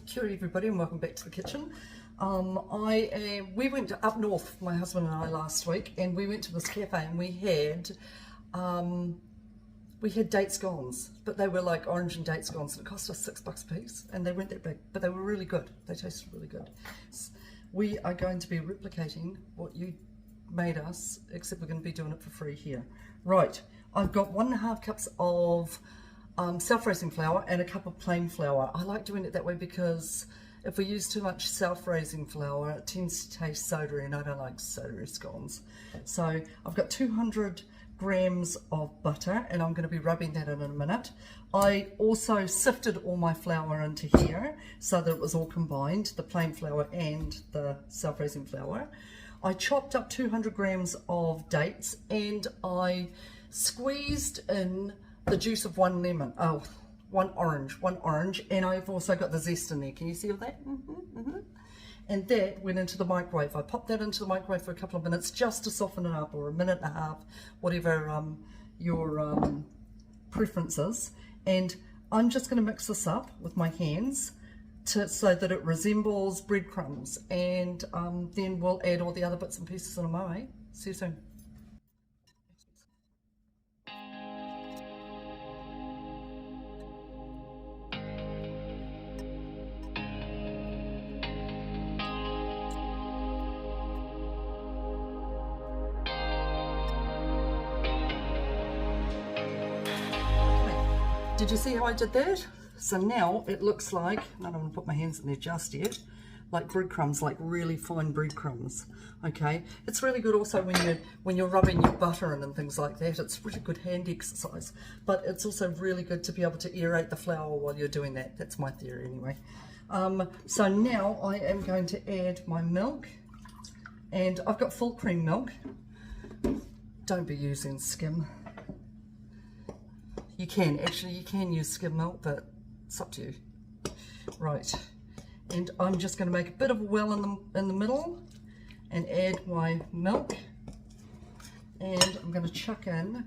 Kia ora everybody and welcome back to the kitchen. We went up north, my husband and I, last week, and we went to this cafe and we had date scones, but they were like orange and date scones, and it cost us $6 a piece, and they weren't that big, but they were really good. They tasted really good. We are going to be replicating what you made us, except we're going to be doing it for free here. Right, I've got 1.5 cups of self-raising flour and a cup of plain flour. I like doing it that way because if we use too much self-raising flour, it tends to taste soda, and I don't like soda scones. So I've got 200 grams of butter, and I'm going to be rubbing that in a minute. I also sifted all my flour into here so that it was all combined, the plain flour and the self-raising flour. I chopped up 200 grams of dates, and I squeezed in the juice of one orange, and I've also got the zest in there. Can you see all that? And that went into the microwave. I popped that into the microwave for a couple of minutes just to soften it up, or 1.5 minutes, whatever your preference is. And I'm just going to mix this up with my hands so that it resembles breadcrumbs, and then we'll add all the other bits and pieces in a moe. See you soon. Did you see how I did that? So now it looks like, I don't want to put my hands in there just yet, like breadcrumbs, like really fine breadcrumbs. Okay, it's really good also when you're rubbing your butter in and things like that. It's really good hand exercise, but it's also really good to be able to aerate the flour while you're doing that. That's my theory anyway. So now I am going to add my milk, and I've got full cream milk. Don't be using skim. You can use skim milk, but it's up to you. Right, and I'm just going to make a bit of a well in the middle and add my milk, and I'm going to chuck in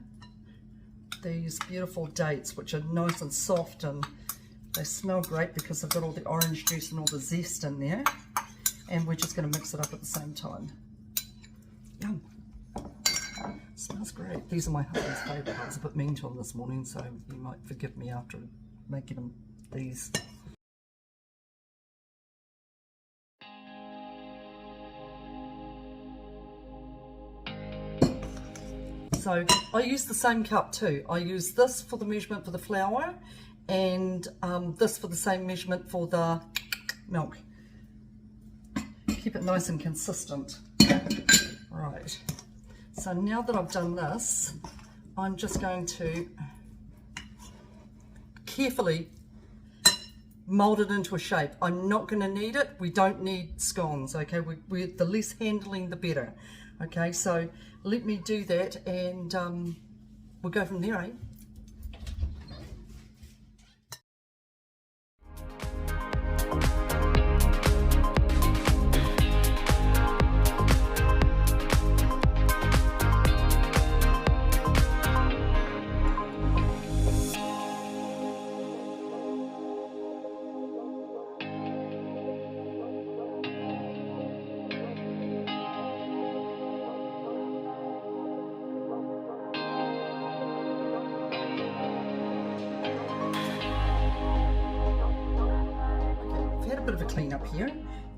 these beautiful dates, which are nice and soft, and they smell great because I've got all the orange juice and all the zest in there, and we're just going to mix it up at the same time. Yum. Smells great. These are my husband's favourite. I was a bit mean to him this morning, so you might forgive me after making him these. So I use the same cup too. I use this for the measurement for the flour, and this for the same measurement for the milk. Keep it nice and consistent. Right. So now that I've done this, I'm just going to carefully mold it into a shape. I'm not going to knead it. We don't need scones, okay? The less handling, the better. Okay, so let me do that, and we'll go from there, eh? A bit of a clean up here,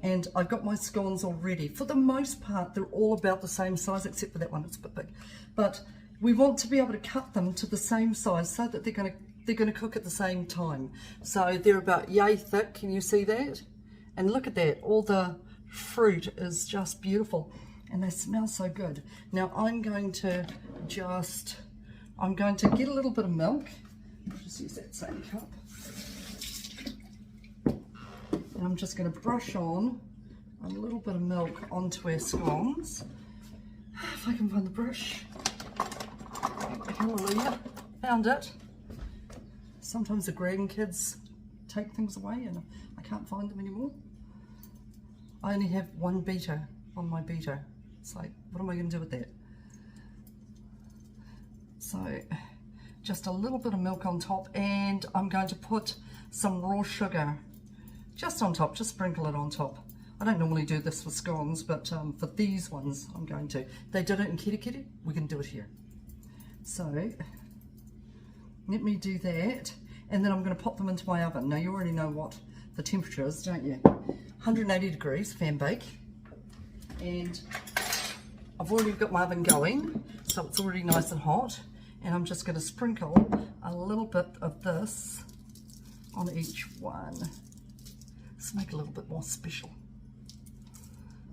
and I've got my scones all ready. For the most part, they're all about the same size, except for that one, it's a bit big. But we want to be able to cut them to the same size so that they're going to cook at the same time. So they're about yay thick. Can you see that? And look at that, all the fruit is just beautiful, and they smell so good. Now I'm going to get a little bit of milk. Just use that same cup. And I'm just going to brush on a little bit of milk onto our scones. If I can find the brush. Hallelujah. Found it. Sometimes the grandkids take things away and I can't find them anymore. I only have one beater on my beater. It's like, what am I going to do with that? So just a little bit of milk on top, and I'm going to put some raw sugar just on top, just sprinkle it on top. I don't normally do this for scones, but for these ones I'm going to. They did it in Kirikiri, we can do it here. So let me do that, and then I'm going to pop them into my oven. Now you already know what the temperature is, don't you? 180 degrees, fan bake. And I've already got my oven going, so it's already nice and hot. And I'm just going to sprinkle a little bit of this on each one. Let's make it a little bit more special.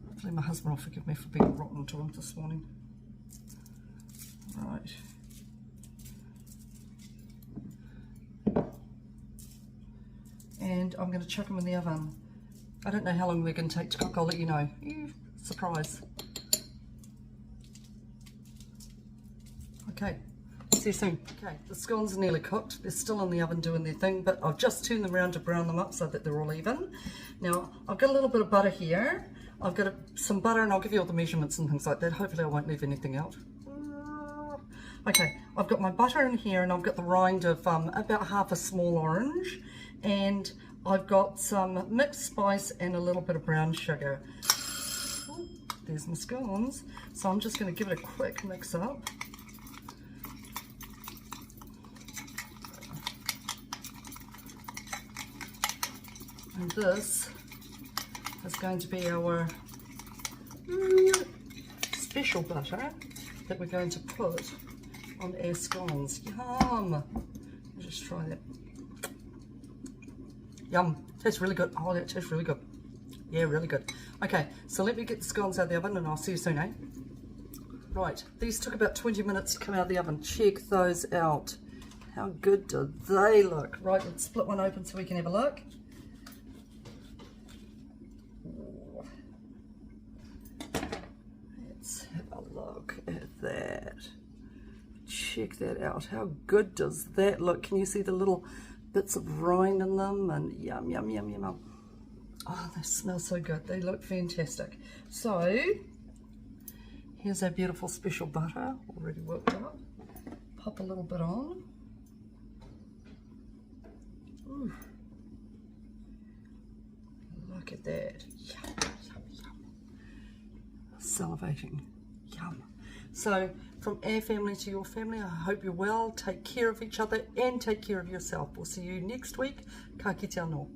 Hopefully my husband will forgive me for being rotten to him this morning. Right. And I'm going to chuck them in the oven. I don't know how long they're going to take to cook, I'll let you know. Surprise. Okay, see you soon. Okay, the scones are nearly cooked. They're still in the oven doing their thing, but I've just turned them around to brown them up so that they're all even. Now, I've got a little bit of butter here. I've got some butter, and I'll give you all the measurements and things like that. Hopefully I won't leave anything out. Okay, I've got my butter in here, and I've got the rind of about half a small orange, and I've got some mixed spice and a little bit of brown sugar. Ooh, there's my scones. So I'm just going to give it a quick mix up. And this is going to be our special butter that we're going to put on our scones. Yum! I'll just try that. Yum! Tastes really good. Oh, that tastes really good. Yeah, really good. Okay, so let me get the scones out of the oven and I'll see you soon, eh? Right, these took about 20 minutes to come out of the oven. Check those out. How good do they look? Right, let's split one open so we can have a look. Let's have a look at that. Check that out. How good does that look? Can you see the little bits of rind in them? And yum, yum, yum, yum, yum. Oh, they smell so good. They look fantastic. So, here's our beautiful special butter, already worked up. Pop a little bit on. Ooh. Look at that. Yum, yum, yum. Salivating. Yum. So, from our family to your family, I hope you're well. Take care of each other and take care of yourself. We'll see you next week. Ka kite anō.